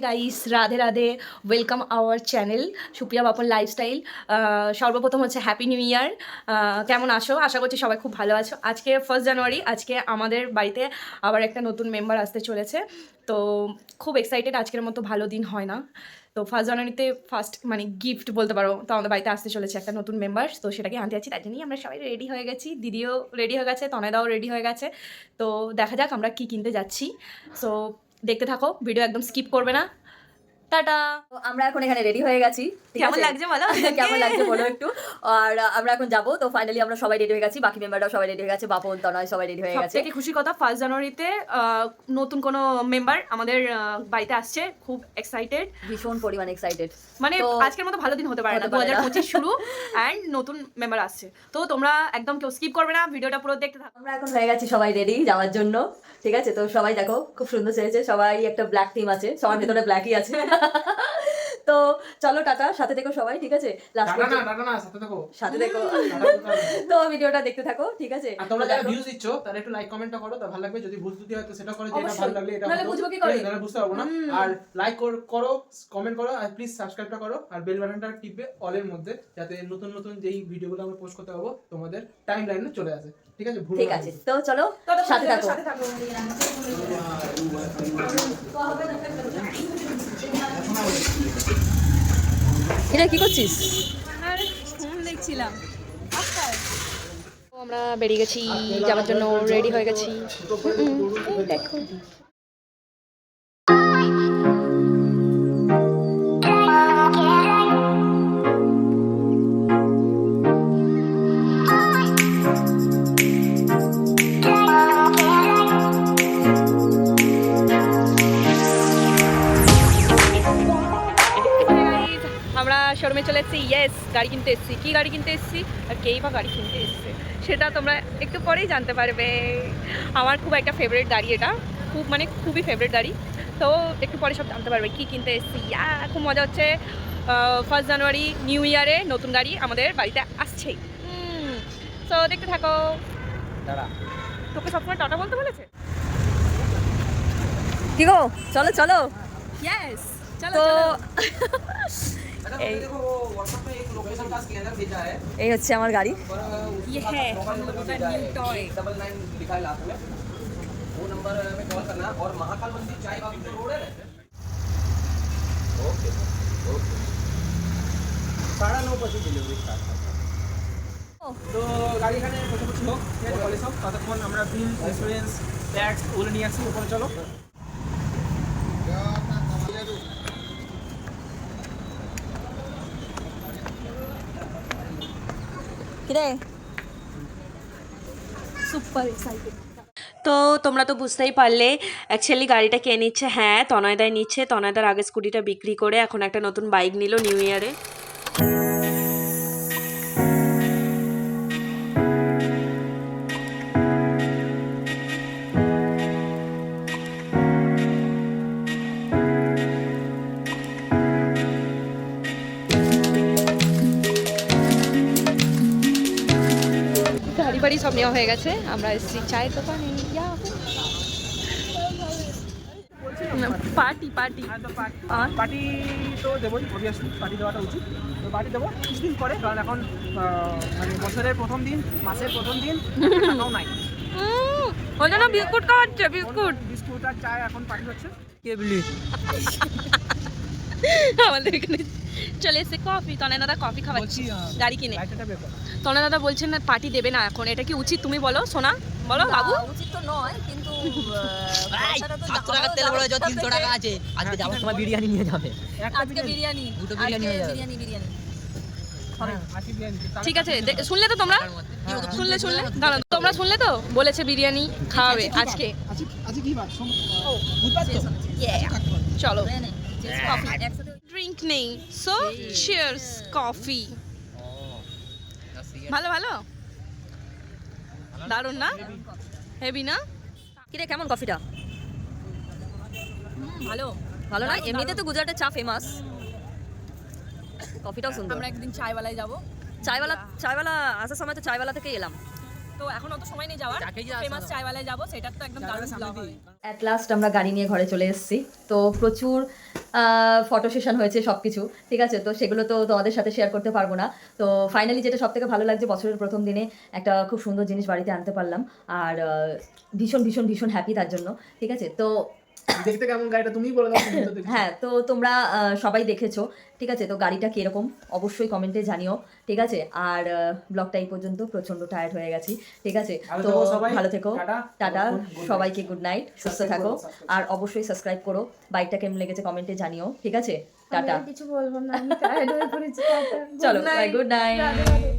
Guys, Radhe Radhe. Welcome our channel Supriya Bapan lifestyle. সর্বপ্রথম হচ্ছে happy new year. কেমন আছো? আশা করছি সবাই খুব ভালো আছো। আজকে 1 জানুয়ারি, আজকে আমাদের বাড়িতে আবার একটা নতুন মেম্বার আসতে চলেছে। তো খুব এক্সাইটেড, আজকের মতো ভালো দিন হয় না। তো 1 জানুয়ারিতে ফার্স্ট মানে গিফট বলতে পারো, তো আমাদের বাড়িতে আসতে চলেছে একটা নতুন মেম্বার, তো সেটাকে আনতে যাচ্ছি। তাই জন্যই আমরা সবাই রেডি হয়ে গেছি, দিদিও রেডি হয়ে গেছে, তনয়দাও রেডি হয়ে গেছে। তো দেখা যাক আমরা কি কিনতে যাচ্ছি। সো দেখতে থাকো, ভিডিও একদম স্কিপ করবে না। টাটা। আমরা এখন এখানে রেডি হয়ে গেছি। কেমন লাগছে বলো? কেমন লাগছে বলো একটু। আর আমরা এখন যাবো, তো ফাইনালি আমরা সবাই রেডি হয়ে গেছি, বাকি মেম্বাররাও সবাই রেডি হয়ে গেছে, বাপন তনয় সবাই রেডি হয়ে গেছে। সবথেকে খুশির কথা, 1 জানুয়ারিতে নতুন কোনো মেম্বার আমাদের বাড়িতে আসছে, খুব এক্সাইটেড, ভীষণ পরিমাণ এক্সাইটেড। মানে আজকের মতো ভালো দিন হতে পারে না। 2025 শুরু অ্যান্ড নতুন মেম্বার আসছে, তো তোমরা একদম কেউ স্কিপ করবে না, ভিডিওটা পুরো দেখতে থাকো। আমরা এখন হয়ে গেছি সবাই রেডি যাওয়ার জন্য, ঠিক আছে? তো সবাই দেখো খুব সুন্দর সেজেছে, সবাই একটা ব্ল্যাক থিম আছে, সবার ভেতরে ব্ল্যাকই আছে। তো চলো টাটা, সাথে থেকো সবাই, ঠিক আছে? সাথে থেকো, তো ভিডিওটা দেখতে থাকো, ঠিক আছে? আর তোমরা যারা ভিউজ দিচ্ছ তারা একটু লাইক কমেন্টটা করো, তা ভালো লাগবে। যদি ভুল ত্রুটি হয় তো সেটা করে, যেটা ভালো লাগলে এটা নাহলে বুঝবো কি করে? নাহলে বুঝতে পারবো না। আর লাইক করো, কমেন্ট করো, আর প্লিজ সাবস্ক্রাইবটা করো, আর বেল বাটনটা টিপবে অলের মধ্যে, যাতে নতুন নতুন যেই ভিডিওগুলো আমরা পোস্ট করতে পারবো তোমাদের টাইমলাইনে চলে আসে, ঠিক আছে? ঠিক আছে, তো চলো সাথে থাকো। এটা কি করছিস? দেখছিলাম আমরা বেরিয়ে গেছি যাওয়ার জন্য, রেডি হয়ে গেছি। দেখো আমরা শোরুমে চলে এসেছি। ইয়েস, গাড়ি কিনতে এসেছি। কি গাড়ি কিনতে এসেছি আর কেই বা গাড়ি কিনতে এসেছে সেটা তোমরা একটু পরেই জানতে পারবে। আমার খুব একটা ফেভারিট গাড়ি, এটা খুব মানে খুবই ফেভারিট গাড়ি, তো একটু পরে সব জানতে পারবে কি কিনতে এসেছি। খুব মজা হচ্ছে। 1 জানুয়ারি নিউ ইয়ারে নতুন গাড়ি আমাদের বাড়িতে আসছেই। তো দেখতে থাকো। তোকে সবসময় টাটা বলতে বলেছে? কি গো, চলো চলো। ইয়েস, তো এই হচ্ছে আমার গাড়ি। ये है हम लोगों का न्यू टॉय। वो नंबर में कॉल करना, और महाकाल मंदिर चाय बाबू जो रोड है ना, ओके ओके 9:30 बजे डिलीवरी स्टार्ट। তো গাড়ি এখানে বসে হোক, ঠিক আছে? বলে সব ততক্ষণ আমরা বিল, ইন্স্যুরেন্স, ট্যাক্স ওগুলো নিয়ে আসছি। উপরে চলো। কিরে সুপার এক্সাইটেড। তো তোমরা তো বুঝতেই পারলে অ্যাকচুয়ালি গাড়িটা কে নিচ্ছে। হ্যাঁ, তনয়দাই নিচ্ছে। তনয়দার আগে স্কুটিটা বিক্রি করে এখন একটা নতুন বাইক নিল নিউ ইয়ারে। গাড়ি বাড়ি সব নেওয়া হয়ে গেছে, আমরা এসেছি চায়ের দোকানে। পার্টি পার্টি পার্টি তো দেবোই, অবভিয়াসলি পার্টি দেওয়াটা উচিত। তো পার্টি দেবো কিছুদিন পরে, কারণ এখন মানে বছরের প্রথম দিন, মাসের প্রথম দিন, টাকাও নাই। ওই জন্য বিস্কুট খাওয়াচ্ছে, বিস্কুট বিস্কুট আর চায় এখন পার্টি হচ্ছে। আমাদের এখানে চলে এসে কফি। তনয় দাদা কফি খাওয়াচ্ছি গাড়ি কিনে। তনয় দাদা বলছেন না পার্টি দেবে না এখন, এটা কি উচিত? তুমি বলো সোনা, বলো বাবু। উচিত তো নয়, কিন্তু 700 টাকার তেল বলে 300 টাকা আছে। আজকে যাওয়ার সময় বিরিয়ানি নিয়ে যাবে। আজকে বিরিয়ানি, দুটো বিরিয়ানি হয়ে যাবে। বিরিয়ানি ঠিক আছে, শুনলে তো তোমরা? শুনলে দাঁড়াও, তোমরা শুনলে তো? বলেছে বিরিয়ানি খাওয়াবে আজকে। আজকে কি বার? চলো, ড্রিঙ্ক নেই, সো চিয়ার্স কফি। ভালো ভালো, দারুণ না? হেভি না? কিরে কেমন কফিটা? ভালো ভালো না? এমনিতে তো গুজরাটের চা ফেমাস, কফিটাও সুন্দর। আমরা একদিন চায়ওয়ালায় যাব। চায়ওয়ালা আসার সময় তো চায়ওয়ালা থেকেই এলাম। তো এখন অত সময় নেই যাওয়ার, যাকেই যা ফেমাস চায়ওয়ালায় যাবো, সেটার তো একদম দারুণ ব্লগ হবে। অ্যাট লাস্ট আমরা গাড়ি নিয়ে ঘরে চলে এসেছি। তো প্রচুর ফটো সেশন হয়েছে সব কিছু, ঠিক আছে, তো সেগুলো তো তোমাদের সাথে শেয়ার করতে পারবো না। তো ফাইনালি যেটা সব থেকে ভালো লাগছে, বছরের প্রথম দিনে একটা খুব সুন্দর জিনিস বাড়িতে আনতে পারলাম, আর ভীষণ ভীষণ ভীষণ হ্যাপি তার জন্য, ঠিক আছে। তো দেখতে কেমন গাড়িটা তুমিই বলে দাও, তুমি তো দেখছো। হ্যাঁ, তো তোমরা সবাই দেখেছো, ঠিক আছে, তো গাড়িটা কিরকম অবশ্যই কমেন্টে জানিও, ঠিক আছে। আর ব্লগটা এই পর্যন্ত, প্রচন্ড টায়ার্ড হয়ে গেছি, ঠিক আছে। ভালো তো থেকো সবাই, ভালো থেকো, টাটা, টাটা, good সবাইকে গুড নাইট, সুস্থ Subscribe থাকো, করো, subscribe। আর অবশ্যই সাবস্ক্রাইব করো। বাইকটা কেমন লেগেছে কমেন্টে জানিও, ঠিক আছে। টাটা, কিছু বলবো না, আমি টায়ার্ড হয়ে পড়েছি। চলো, বাই, গুড নাইট।